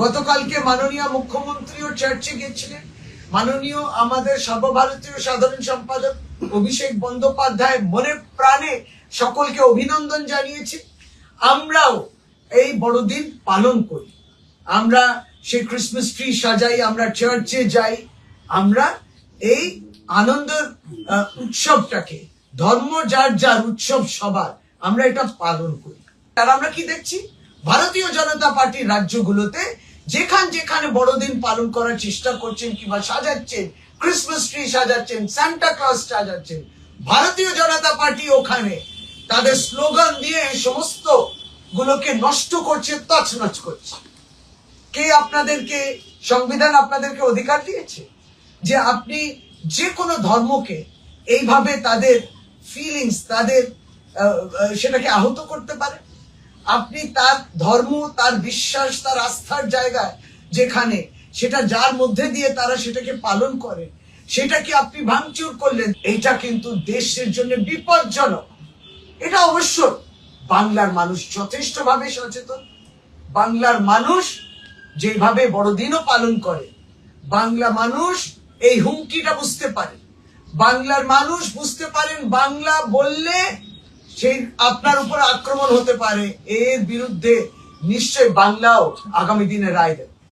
গতকালকে মাননীয় মুখ্যমন্ত্রীও চার্চে গেছিলেন। মাননীয় আমাদের সর্বভারতীয় সাধারণ সম্পাদক অভিষেক বন্দ্যোপাধ্যায় মনে প্রাণে সকলকে অভিনন্দন জানিয়েছে। আমরাও এই বড়দিন পালন করি, আমরা সেই ক্রিসমাস ট্রি সাজাই, আমরা চার্চে যাই, আমরা এই আনন্দের উৎসবটাকে, ধর্ম যার যার উৎসব সবার, আমরা এটা পালন করি। আর আমরা কি দেখছি, ভারতীয় জনতা পার্টির রাজ্যগুলোতে যেখানে বড়দিন পালন করার চেষ্টা করছেন কিংবা সাজাচ্ছেন, ক্রিসমাস ট্রি সাজাচ্ছেন, সান্টা ক্লজ সাজাচ্ছেন, ভারতীয় জনতা পার্টি ওখানে তাদের স্লোগান দিয়ে সমস্ত গুলোকে নষ্ট করছে, তছনছ করছে। কে আপনাদেরকে, সংবিধান আপনাদেরকে অধিকার দিয়েছে যে আপনি যে কোনো ধর্মকে এইভাবে তাদের ফিলিংস, তাদের সেটাকে আহত করতে পারেন? আপনি তার ধর্ম, তার বিশ্বাস, তার আস্থার জায়গায় যেখানে সেটা যার মধ্যে দিয়ে তারা সেটাকে পালন করে, সেটাকে আপনি ভাঙচুর করলেন। এইটা কিন্তু দেশের জন্য বিপজ্জনক। এটা অবশ্য বাংলার মানুষ যথেষ্টভাবে সচেতন। বাংলার মানুষ যেভাবে বড়দিনও পালন করে, বাংলা মানুষ এই হুমকিটা বুঝতে পারে। বাংলার মানুষ বুঝতে পারেন বাংলা বললে সেই আপনার উপর আক্রমণ হতে পারে, এর বিরুদ্ধে নিশ্চয় বাংলাও আগামী দিনে রায় দেবে।